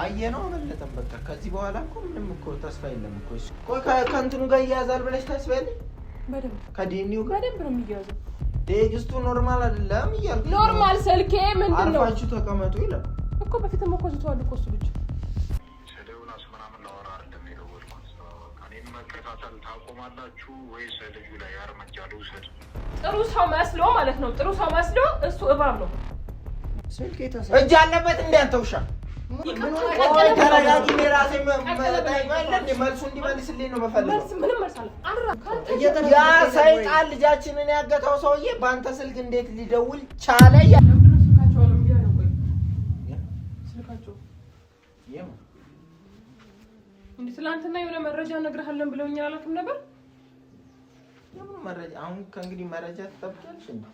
አየነው አመለጠን በቃ ከዚህ በኋላ እኮ ምንም እኮ ተስፋ የለም እኮ እሱ ቆይ ከእንትኑ ጋር ይያዛል ብለሽ ተስፋ የለም በደንብ ከዲኒው ጋር በደንብ ነው የሚያዘው ቴክስቱ ኖርማል አይደለም ይያልኩ ኖርማል ስልኬ ምንድነው አርፋችሁ ተቀመጡ ይላል እኮ በፊትም እኮ ዝቷል እኮ እሱ ልጅ ሰደውና ስምናምን ነው አይደለም የደወልኩት እኔን መከታተል ታቆማላችሁ ወይስ ልጁ ላይ እርምጃ ልውሰድ ጥሩ ሰው መስሎ ማለት ነው ጥሩ ሰው መስሎ እሱ እባብ ነው ስልኬ ተሰ እጅ አለበት እንዴ አንተ ውሻ ምን ሆነ ተረጋጊ ለራሴ ማለት መልሱ እንዲመልስልኝ ነው መፈለግ ምንም መልሳለ ያ ሰይጣን ልጃችንን ያገታው ሰውዬ ባንተ ስልክ እንዴት ሊደውል ቻለ እንዴ ትላንትና የሆነ መረጃ ነግረሃለን ብለውኛ አላልኩም ነበር የምን መረጃ አሁን ከእንግዲህ መረጃ ተጠብቂያለሽ እንዴ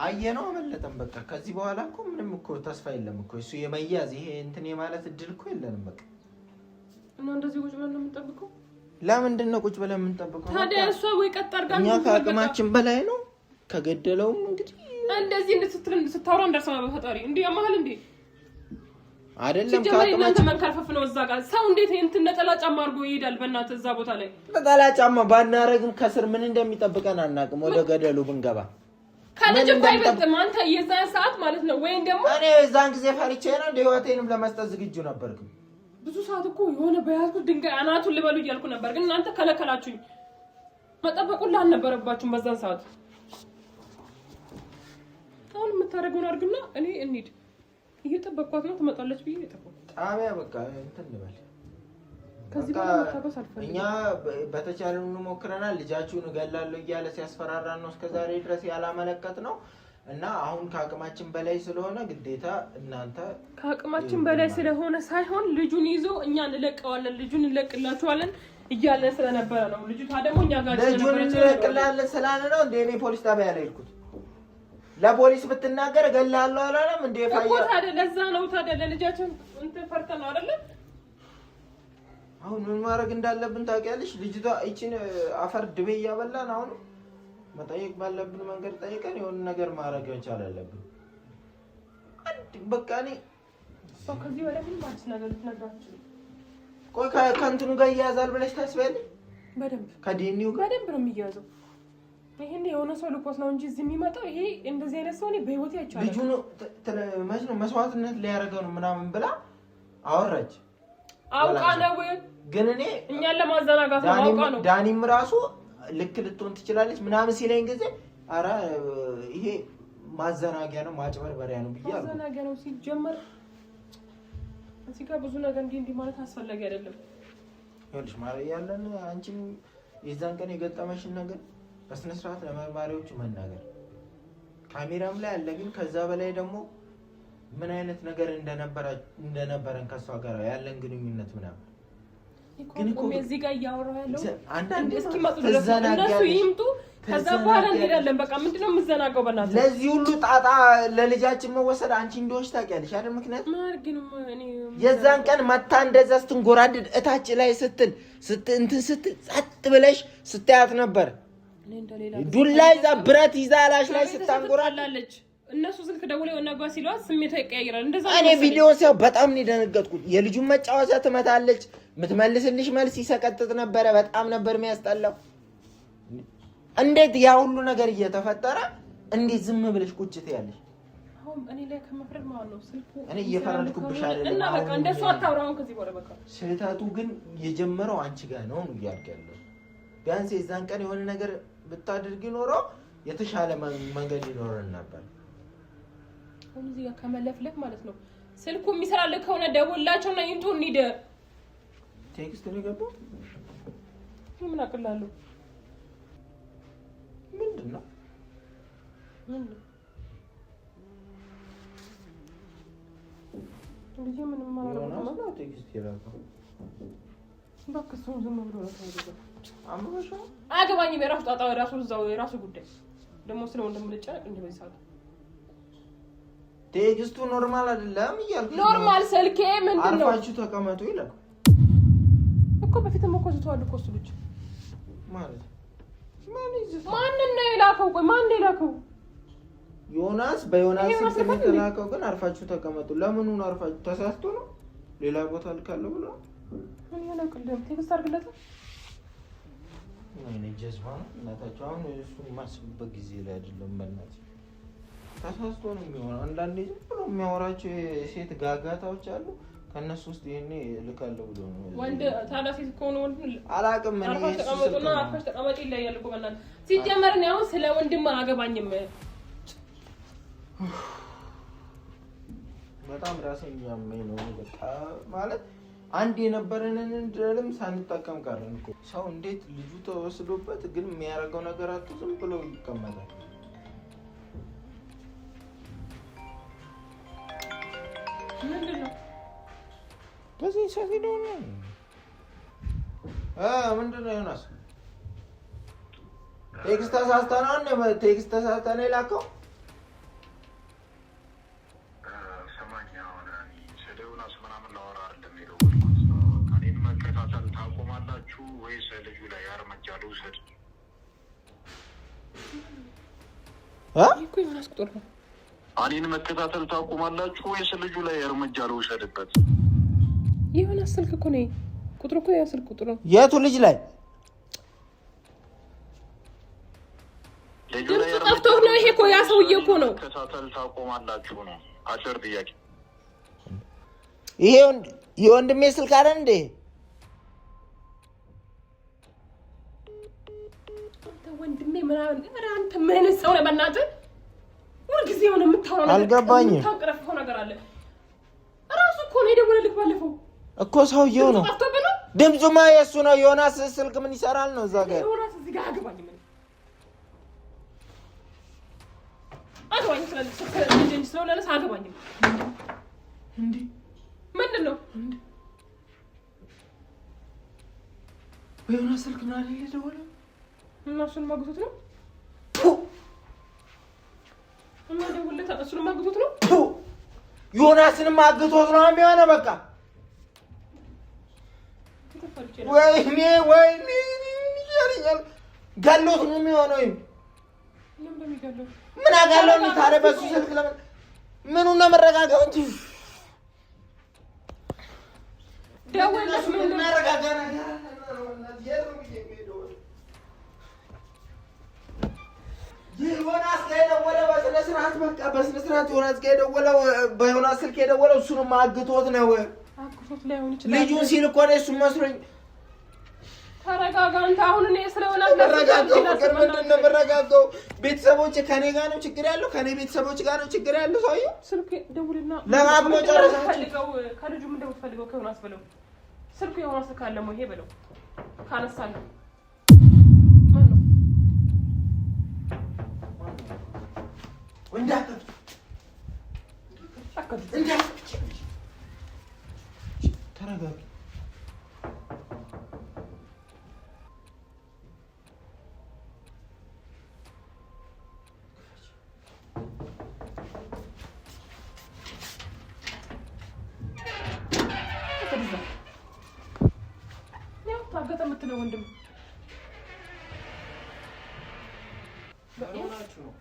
አየነው አመለጠን በቃ ከዚህ በኋላ እኮ ምንም እኮ ተስፋ የለም እኮ እሱ የመያዝ ይሄ እንትን የማለት እድል እኮ የለንም በቃ እና እንደዚህ ቁጭ ብለን ነው የምንጠብቀው ለምንድን ነው ቁጭ ብለን የምንጠብቀው ታዲያ እሷ ወይ ቀጥ አድርጋ እኛ ከአቅማችን በላይ ነው ከገደለውም እንግዲህ እንደዚህ ስታወራ እንደርሰና በፈጣሪ እንዴ ያማል እንዴ አይደለም ከአቅማችን መንከርፈፍ ነው እዛ ጋር ሰው እንዴት እንትን ነጠላ ጫማ አድርጎ ይሄዳል በእናትህ እዛ ቦታ ላይ ነጠላ ጫማ ባናረግም ከስር ምን እንደሚጠብቀን አናውቅም ወደ ገደሉ ብንገባ ካለጅ ቆይ በጣም አንተ የዛን ሰዓት ማለት ነው ወይ ደግሞ እኔ የዛን ጊዜ ፈርቼ ነው እንደ ህይወቴንም ለመስጠት ዝግጁ ነበርኩ ብዙ ሰዓት እኮ የሆነ በያዝኩት ድንጋይ አናቱን ልበሉ እያልኩ ነበር ግን እናንተ ከለከላችሁኝ መጠበቁላ አልነበረባችሁም በዛን ሰዓት አሁን የምታደርገውን አድርግና እኔ እንሂድ እየጠበቅኳት ነው ትመጣለች ብዬ እየጠበቅኩ ጣቢያ በቃ እንትን ልበል ከዚህ በኋላ መታበስ አልፈልግም እኛ በተቻለን እንሞክረናል ልጃችሁን እገላለሁ እያለ ሲያስፈራራን ነው እስከዛሬ ድረስ ያላመለከት ነው እና አሁን ከአቅማችን በላይ ስለሆነ ግዴታ እናንተ ከአቅማችን በላይ ስለሆነ ሳይሆን ልጁን ይዞ እኛ እንለቀዋለን ልጁን እንለቅላችኋለን እያለ ስለነበረ ነው ልጅቷ ደግሞ እኛ ጋር ልጁን እንለቅላለን ስላለ ነው እንደ እኔ ፖሊስ ጣቢያ ላይ ልኩት ለፖሊስ ብትናገር እገላለሁ አላለም እንደ ፋያ እኮ ታዲያ ለዛ ነው ታዲያ ለልጃችን እንትን ፈርተን ነው አይደል አሁን ምን ማድረግ እንዳለብን ታውቂያለሽ ልጅቷ እቺን አፈር ድቤ ያበላን አሁን መጠየቅ ባለብን መንገድ ጠይቀን የሆነ ነገር ማድረግ መቻል አለብን አንድ በቃ እኔ ከዚህ ወደ ምን ማለት ነገር ልትነግራችሁ ቆይ ከእንትኑ ጋር ይያዛል ብለሽ ታስቢያለሽ በደንብ ከዲኒው ጋር በደንብ ነው የሚያዘው ይሄን የሆነ ሰው ልቆስ ነው እንጂ እዚህ የሚመጣው ይሄ እንደዚህ አይነት ሰው እኔ በህይወቴ አይቻለሁ ልጁ ነው መስዋዕትነት ሊያደርገው ነው ምናምን ብላ አወራች አውቃ ነው ግን እኔ እኛን ለማዘናጋት ነው አውቃ ነው ዳኒም ራሱ ልክ ልትሆን ትችላለች ምናምን ሲለኝ ጊዜ አረ ይሄ ማዘናጊያ ነው ማጭበርበሪያ ነው ብዬ አልኩ ማዘናጊያ ነው ሲጀመር እዚህ ጋር ብዙ ነገር እንዲህ ማለት አስፈላጊ አይደለም ይኸውልሽ ማርያ ያለን አንቺም የዛን ቀን የገጠመሽን ነገር በስነ ስርዓት ለመርማሪዎቹ መናገር ካሜራም ላይ አለ ግን ከዛ በላይ ደግሞ ምን አይነት ነገር እንደነበረን ከሷ ጋር ያለን ግንኙነት ምናምን ግን እኮ እዚህ ጋር ያወራው ያለው አንድ እስኪ መጡ ድረስ እነሱ ይምጡ ከዛ በኋላ እንሄዳለን በቃ ምንድነው የምዘናጋው በእናትህ ለዚህ ሁሉ ጣጣ ለልጃችን መወሰድ አንቺ እንደሆነሽ ታውቂያለሽ አይደል ምክንያት ማርግንም እኔ የዛን ቀን መታ እንደዛ ስትንጎራድድ እታች ላይ ስትል ጸጥ ብለሽ ስታያት ነበር ዱላ ይዛ ብረት ይዛ አላሽ ላይ ስታንጎራላለች እነሱ ስልክ ደውለው እና ጋር ሲሏት ስሜቷ ይቀያየራል እንደዛ እኔ ቪዲዮ ሲያው በጣም ነው የደነገጥኩት የልጁን መጫወቻ ትመታለች ምትመልስልሽ መልስ ይሰቀጥጥ ነበር በጣም ነበር የሚያስጠላው እንዴት ያ ሁሉ ነገር እየተፈጠረ እንዴት ዝም ብለሽ ቁጭት ያለሽ አሁን እኔ ላይ ከመፍረድ ማለት ነው ስልኩ እኔ እየፈረድኩብሽ አይደለም እና በቃ እንደሱ አታውራው ከዚህ በኋላ በቃ ስህተቱ ግን የጀመረው አንቺ ጋር ነው ያልከለው ቢያንስ የዛን ቀን የሆነ ነገር ብታደርጊ ኖሮ የተሻለ መንገድ ይኖረን ነበር እዚህ ጋር ከመለፍለፍ ማለት ነው ስልኩ የሚሰራልህ ከሆነ ደውላቸውና ይምጡ እንሂድ ቴክስት ነው የገባው ምን አቅላለሁ ምንድነው ልጅ ምንም ማለት ነው ቴክስት ይላል ባክሱ ዝም ብሎ ነው ታዲያ አምሮሽ አገባኝ በራሱ ጣጣ ወራሱ እዛው የራሱ ጉዳይ ደግሞ ስለው እንደምልጨነቅ እንደዚህ ሳለ ቴክስቱ ኖርማል አይደለም ይያልኩ ኖርማል ስልኬ ምንድነው አርፋችሁ ተቀመጡ ይላል እኮ በፊትም እኮ ዝቷል እኮ እሱ ልጅ ማለት ማን ነው የላከው ቆይ ማን ነው የላከው ዮናስ በዮናስ ስልክ የተላከው ግን አርፋችሁ ተቀመጡ። ለምን ነው አርፋችሁ? ተሳስቶ ነው ሌላ ቦታ ልካለሁ ብሎ ምን ያላቀለም ቴክስት አድርግለት። እኔ ጀዝባ ነው እናታቸው። አሁን እሱን ማስብበት ጊዜ ላይ አይደለም። በእናትህ ተሳስቶ ነው የሚሆነው። አንዳንዴ ዝም ብሎ የሚያወራቸው የሴት ጋጋታዎች አሉ። ከነሱ ውስጥ ይሄኔ ልካለሁ ብሎ ነው ወንድ ታዲያ ሴት ከሆነ ወንድ አላውቅም። እኔ አርፋሽ ተቀመጡና አርፋሽ ተቀመጪ ይለያል እኮ በእናትህ። ሲጀመር ነው አሁን ስለ ወንድም አያገባኝም። በጣም ራሴን ያመኝ ነው በቃ ማለት አንድ የነበረንን እንደልም ሳንጠቀም ቀረን እኮ። ሰው እንዴት ልጁ ተወስዶበት ግን የሚያደርገው ነገር አጥቶ ዝም ብሎ ይቀመጣል? ምንድነው በዚህ ሰዓት ነው ምንድነው ዮናስ ቴክስት ተሳስተና የላከው? ታቆማላችሁ ወይስ ልጁ ላይ እርምጃ ልውሰድ? እኮ ዮናስ ቁጥር ነው። እኔን መከታተል ታቆማላችሁ ወይስ ልጁ ላይ እርምጃ ልውሰድበት? ዮናስ ስልክ እኮ ነው ቁጥሩ እኮ ያ ስልክ ቁጥሩ ነው። የቱ ልጅ ላይ ልጁ ላይ ጠፍቶ ነው? ይሄ እኮ ያ ሰውዬ እኮ ነው። መከታተል ታቆማላችሁ ነው አጭር ጥያቄ። ይሄ የወንድሜ ስልክ አይደል እንዴ? ወንድሜ ምናምን አንተ ምን ሰው ነህ? በእናትህ ሁልጊዜ ሆነ የምታወራው ነገር አልገባኝም። የምታቀረፈው ነገር አለ። እራሱ እኮ ነው የደወለልህ ባለፈው እኮ ሰውዬው ነው። ድምፁማ የእሱ ነው። ዮናስ ስልክ ምን ይሰራል ነው እዛ ጋር? ዮናስ እዚህ ጋር አገባኝም ስለሆነ አገባኝም። እንዴ ምንድን ነው በዮናስ ስልክ ነው አይደል የደወለው? እና እሱን ማግቶት ነው እና ደውለታ እሱን ማግቶት ነው። ዮናስንም አግቶት ነው የሚሆነው። በቃ ወይኔ ይያልኛል። ገሎት ነው የሚሆነው። ምን አጋለው ነው ታዲያ? በሱ ስልክ ለምን ምኑን ነው መረጋጋው እንጂ ደውለሽ ምን ነው መረጋጋ ዮናስ ከደወለው በስነ ስርዓት በቃ በስነ ስርዓት ዮናስ ከደወለው በዮናስ ስልክ የደወለው እሱንም አግቶት ነው። አግቶት ላይሆን ይችላል። ልጁን ሲል እኮ ነው እሱን መስሎኝ። ተረጋጋ አንተ። አሁን እኔ ስለሆነ መረጋጋው ቤተሰቦች ከኔ ጋር ነው ችግር ያለው፣ ከኔ ቤተሰቦች ጋር ነው ችግር ያለው። ሰውዬው ስልክ ደውልና ለማግሞ ጨረሳችሁ። ከልጁ ምን እንደምትፈልገው ከዮናስ በለው። ስልኩ የዮናስ ካለ ነው ይሄ በለው። ካነሳለሁ ማን ነው እንዳትከፍት ተረጋጋ። ያው ታገተ የምትለው ወንድም በእውነቱ ነው።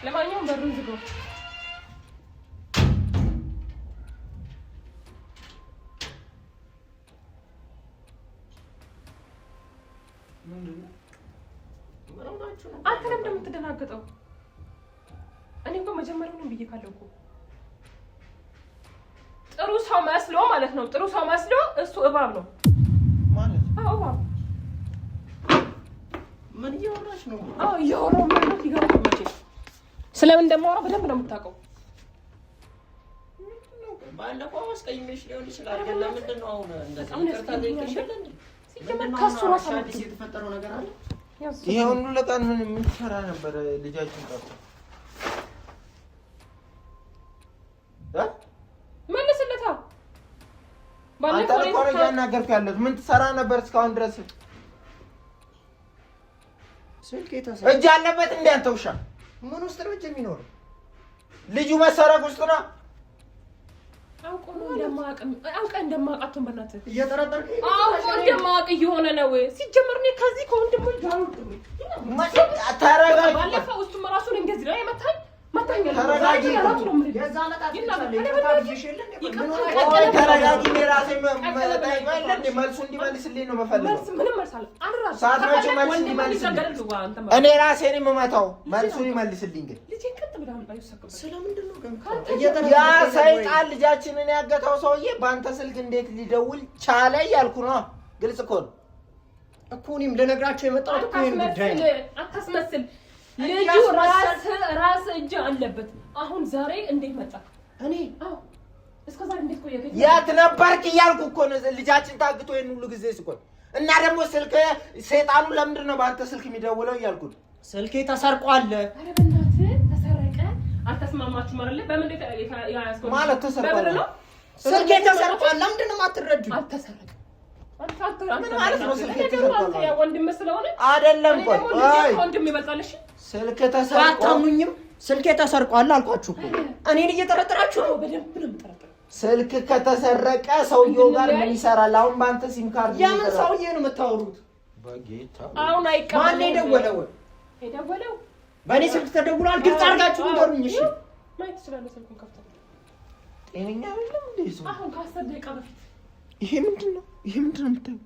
ለማንኛውም በሩን ዝጋው። አንተ ለምን እንደምትደናገጠው? እኔ እኮ መጀመሪያውንም ብዬ ካለው እኮ ጥሩ ሰው መስሎ ማለት ነው። ጥሩ ሰው መስሎ እሱ እባብ ነው ማለት። አዎ እባብ። ምን እያወራሽ ነው? አዎ እያወራሁ ማለት ይገርምህ። መቼ ስለምን እንደማወራ በደንብ ነው የምታውቀው። ባለፈው አስቀይሜሽ ሊሆን ይችላል። ግን ለምንድን ነው አሁን እንደዚህ ይቅርታ ጠይቀሽልኝ እንዴ? ሲጀመር ከሱ ራሱ አዲስ የተፈጠረው ነገር አለ? ይሄ ሁሉ ለቀን ምን ትሰራ ነበር? ልጃችን ጠፋ። መልስለታ። አንተ እኮ ነው እያናገርኩህ ያለሁት። ምን ትሰራ ነበር እስካሁን ድረስ? ስልክ የታሰ እጅ አለበት እንዴ አንተ ውሻ? ምን ውስጥ ነው የሚኖረው? ልጁ መሰረቅ ውስጥ ነው። አውቀ እንደማውቃቱን በእናትህ እየጠረጠርከኝ እንደማውቅ እየሆነ ነው። ሲጀመር እኔ ከዚህ ከወንድም ጋር ተረጋጊ። ባለፈው እሱም ራሱን እንደዚህ ነው የመታኝ። ተረጋጊ። ራሴ መልሱ እንዲመልስልኝ ነው የምፈልገው። እኔ ራሴ ነኝ የምመታው። መልሱን ይመልስልኝ። ግን ያ ሰይጣን ልጃችንን ያገተው ሰውዬ በአንተ ስልክ እንዴት ሊደውል ቻለ እያልኩ ነው። ግልጽ እኮ ነው እኮ እኔም ልነግራቸው የመጣሁት እኮ ይሄን ጉዳይ ነው። አታስመስል። ልጁ ራስ እጅ አለበት። አሁን ዛሬ እንዴት መጣ? እኔ እስከ ዛሬ እንዴት ቆየ? የት ነበርክ እያልኩ እኮ ነው። ልጃችን ታግቶ ይሄን ሁሉ ጊዜ ስቆይ እና ደግሞ ስልክ ሰይጣኑ ለምንድን ነው በአንተ ስልክ የሚደውለው እያልኩ ነው። ስልኬ ተሰርቋል። ኧረ በእናትህ ተሰረቀ። አልተስማማችሁም አይደል? በምን ያያስቆም ማለት ተሰርቋል? ስልኬ ተሰርቋል። ለምንድን ነው የማትረጂው? አልተሰረቀም። ምን ማለት ነው? ስልክ ተሰርቋል ወንድም ስለሆነ አይደለም። ቆይ ወንድም ይበልጣል። እሺ ስልክ ተሰርቋል። አታምኑኝም? ስልኬ ተሰርቋል አልኳችሁ እኮ። እኔን እየጠረጠራችሁ ነው። በደንብ ነው የምጠረጥረው። ስልክ ከተሰረቀ ሰውየው ጋር ምን ይሰራል? አሁን ባንተ ሲም ካርድ የምን ሰውዬ ነው የምታወሩት? በጌታ አሁን አይቀበልም። ማን የደወለው? በእኔ ስልክ ተደውሏል። ግልጽ አድርጋችሁ ንገሩኝ። እሺ ማየት ትችላለህ። ስልኩን ከፍተህ ጤነኛ አይደለም እንዴ? አሁን ከ10 ደቂቃ በፊት ይሄ ምንድን ነው የምታየው?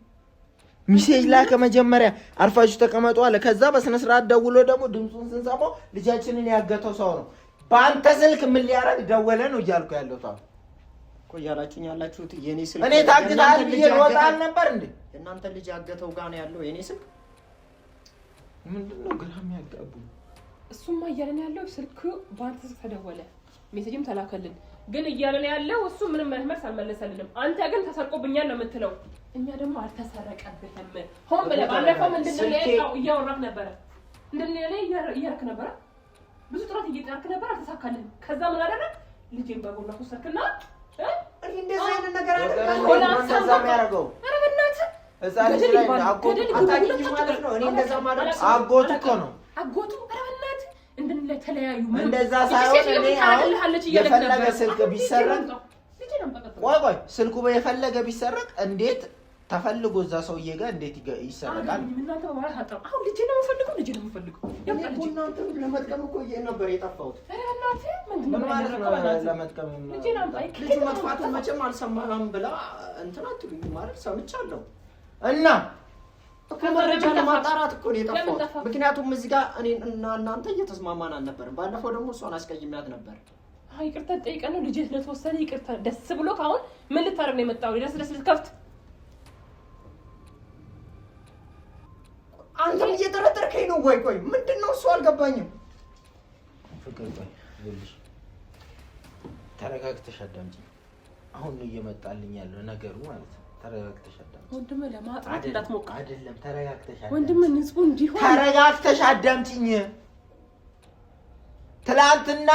ሚሴጅ ላይ ከመጀመሪያ አርፋችሁ ተቀመጡ አለ። ከዛ በስነ ስርዓት ደውሎ ደግሞ ድምፁን ስንሰማው ልጃችንን ያገተው ሰው ነው። በአንተ ስልክ ምን ሊያረግ ደወለ ነው እያልኩ ያለው ታው ቆያላችሁኝ ያላችሁት የኔ ስልክ እኔ ታግታል ብዬ ወጣን ነበር እንዴ? እናንተ ልጅ ያገተው ጋር ነው ያለው የኔ ስልክ። ምንድነው ግራም ያጋቡ? እሱማ እያለን ያለው ስልክ በአንተ ስልክ ተደወለ፣ ሜሴጅም ተላከልን። ግን እያለን ያለው እሱ ምንም መልስ አልመለሰልንም። አንተ ግን ተሰርቆብኛል ነው የምትለው። እኛ ደግሞ አልተሰረቀብህም። ሆን ብለህ ባለፈው ምንድነው እያወራክ ነበረ? እንደኔ እያረክ ነበረ። ብዙ ጥረት እየጣርክ ነበር፣ አልተሳካልህም። ከዛ ምን አደረግ? ልጄን በጎና ወሰድክና እኔ እንደዛ አይነት ነገር አደረገ። እንደዛ የሚያደርገው ኧረ በእናትህ እዛ ልጅ ላይ አጎቱ ማለት ነው። እኔ እንደዛ ማለት አጎቱ እኮ ነው አጎቱ። ኧረ በእናትህ እንደተለያዩ እንደዛ ሳይሆን እኔ አሁን የፈለገ ስልክ ቢሰረቅ ቆይ ስልኩ የፈለገ ቢሰረቅ እንዴት ተፈልጎ እዛ ሰውዬ ጋር እንዴት ይሰረቃል? እናንተ ማለት አጣው። አሁን ልጅ ነው የምፈልገው። እናንተ ለመጥቀም እኮ ነበር የጠፋሁት። ምን ማለት ነው ለመጥቀም? ልጅ መጥፋቱን መቼም አልሰማህም ብላ እንትን አትሉኝ ማለት ሰምቻለሁ። እና እኮ መረጃ ለማጣራት እኮ ነው የጠፋሁት። ምክንያቱም እዚህ ጋር እኔ እና እናንተ እየተስማማን አልነበረም። ባለፈው ደግሞ እሷን አስቀይሜያት ነበር። ይቅርታ ጠይቀን ነው ልጅ ስለተወሰነ ይቅርታ ደስ ብሎ ካሁን ምን ልታረግ ነው የመጣው? ደስ ልትከፍት አንተም እየጠረጠርከኝ ነው ወይ? ቆይ ምንድነው እሱ? አልገባኝም። ፍቅር ቆይ ልልሽ ተረጋግተሽ አዳምጪ። አሁን ነው እየመጣልኝ ያለው ነገሩ ማለት ነው። ተረጋግተሽ አዳምጪ። ወንድም ለማጥራት እንዳትሞክር። አይደለም ተረጋግተሽ አዳምጪ። ወንድም ንጹህ እንዲሆን ተረጋግተሽ አዳምጪኝ። ትላንትና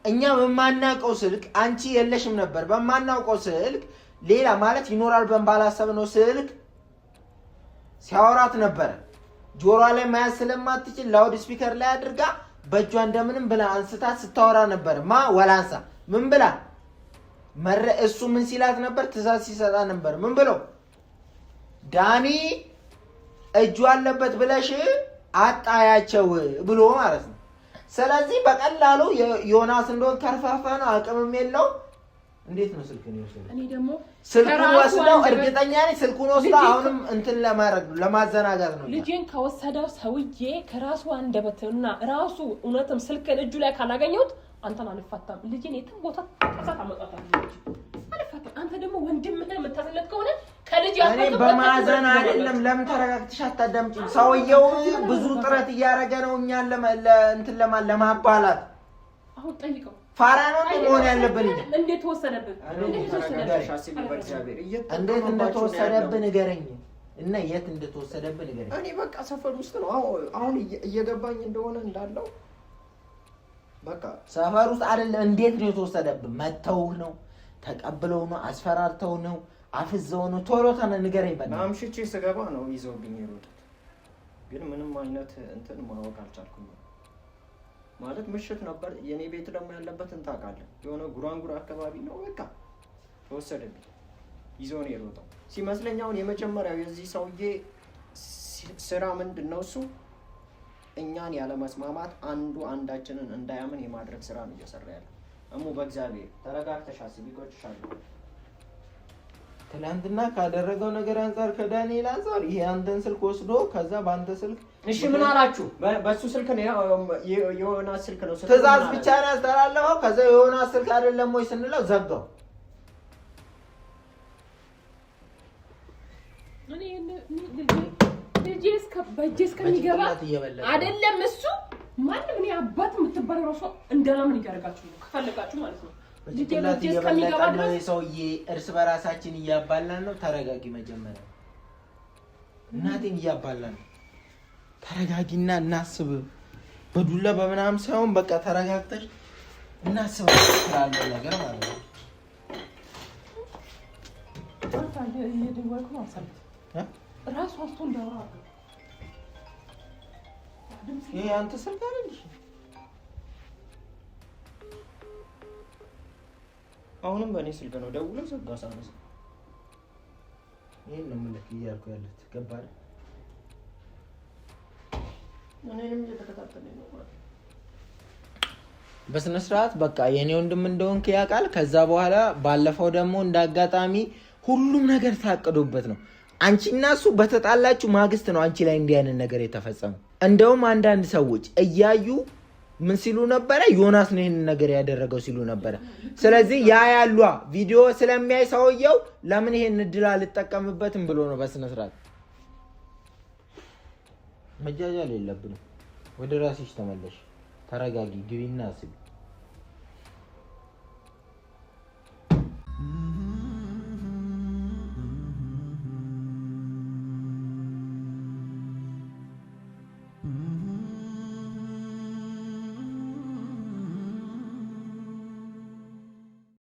እኛ በማናውቀው ስልክ አንቺ የለሽም ነበር። በማናውቀው ስልክ ሌላ ማለት ይኖራል በባላሰብነው ስልክ ሲያወራት ነበር። ጆሮዋ ላይ ማያዝ ስለማትችል ላውድ ስፒከር ላይ አድርጋ በእጇ እንደምንም ብላ አንስታት ስታወራ ነበር። ወላንሳ ምን ብላ እሱ ምን ሲላት ነበር? ትእዛዝ ሲሰጣ ነበር። ምን ብሎ ዳኒ እጁ አለበት ብለሽ አጣያቸው ብሎ ማለት ነው። ስለዚህ በቀላሉ ዮናስ እንደሆነ ከርፋፋ ነው፣ አቅምም የለው። እንዴት ነው ስልኩን ይወስደው? እኔ ደግሞ ስልኩን ወስደው እርግጠኛ ነኝ ስልኩን ወስደው አሁንም እንትን ለማድረግ ነው ለማዘናጋት ነው። ልጄን ከወሰደው ሰውዬ ከራሱ አንደበትና ራሱ እውነትም ስልክን እጁ ላይ ካላገኘሁት አንተን አልፋታም። ልጄን የትም ቦታ ተሳታ አመጣታለሁ። አልፋታም። አንተ ደግሞ ወንድምህ የምታስለት ከሆነ ከልጅ እኔ በማዘን አይደለም። ለምን ተረጋግተሽ አታዳምጪኝ? ሰውየው ብዙ ጥረት እያደረገ ነው እኛን እንትን ለማባላት። አሁን ጠይቀው ፋራ ነው መሆን ያለብን። እንዴት ተወሰደብህ? እንዴት እንደተወሰደብህ ንገረኝ እና የት እንደተወሰደብህ ንገረኝ። እኔ በቃ ሰፈር ውስጥ ነው አሁን እየገባኝ እንደሆነ እንዳለው በቃ ሰፈር ውስጥ አይደለም። እንዴት ነው የተወሰደብህ? መተውህ ነው? ተቀብለው ነው? አስፈራርተው ነው? አፍዘው ነው? ቶሎ ንገረኝ። በእናትህ አምሽቼ ስገባ ነው ይዘውብኝ የሮጡት። ግን ምንም አይነት እንትን ማወቅ አልቻልኩም። ማለት ማለት ምሽት ነበር። የኔ ቤት ደግሞ ያለበትን ታውቃለህ፣ የሆነ ጉራንጉራ አካባቢ ነው። በቃ ተወሰደብኝ፣ ይዞ ነው የሮጠው ሲመስለኝ። አሁን የመጀመሪያው የዚህ ሰውዬ ስራ ምንድን ነው? እሱ እኛን ያለመስማማት አንዱ አንዳችንን እንዳያምን የማድረግ ስራ ነው እየሰራ ያለ። እሙ በእግዚአብሔር ተረጋግተሽ አስቢ፣ ይቆጭሻለሁ። ትናንትና ካደረገው ነገር አንፃር ከዳንኤል አንፃር ይሄ አንተን ስልክ ወስዶ ከዛ በአንተ ስልክ እሺ ምን አላችሁ? በሱ ስልክ ነው የሆነ ስልክ ነው ትእዛዝ ብቻ ነው ያስተላለፈው። ከዛ የሆነ ስልክ አይደለም ወይ ስንለው ዘጋው። በእጄ እስከሚገባ አይደለም እሱ ማንም እኔ አባት የምትባለው ራሱ እንደለምን ይገርጋችሁ ነው ከፈለጋችሁ ማለት ነው። ልጄ በእጄ እስከሚገባ ድረስ ሰውዬ እርስ በራሳችን እያባላን ነው። ተረጋጊ። መጀመሪያ እናቴን እያባላን ነው። ተረጋጊና እናስብ። በዱላ በምናምን ሳይሆን በቃ ተረጋግተሽ እናስብ ስላለው ነገር ማለት ነው። ታዲያ የደወልኩ ነው አሰልት ራሱ አስቶ እንዳወራ ይሄ አንተ ስልክ አይደል? አሁንም በእኔ ስልክ ነው ደውሎ ዘጋ ሳነሳ። ይሄን ነው የምልህ እያልኩ ያለሁት ገባህ? እኔንም እየተከታተለኝ ነው ማለት ነው። በስነ ስርዓት በቃ የኔ ወንድም እንደሆንክ ያውቃል። ከዛ በኋላ ባለፈው ደግሞ እንዳጋጣሚ ሁሉም ነገር ታቅዶበት ነው። አንቺና እሱ በተጣላችሁ ማግስት ነው አንቺ ላይ እንዲህ አይነት ነገር የተፈጸመው። እንደውም አንዳንድ ሰዎች እያዩ ምን ሲሉ ነበረ? ዮናስ ነው ይሄን ነገር ያደረገው ሲሉ ነበረ። ስለዚህ ያ ያሏ ቪዲዮ ስለሚያይ ሰውየው ለምን ይሄን እድል አልጠቀምበትም ብሎ ነው። በስነ ስርዓት መጃጃል የለብንም። ወደ ራስሽ ተመለሽ፣ ተረጋጊ፣ ግቢና አስቢ።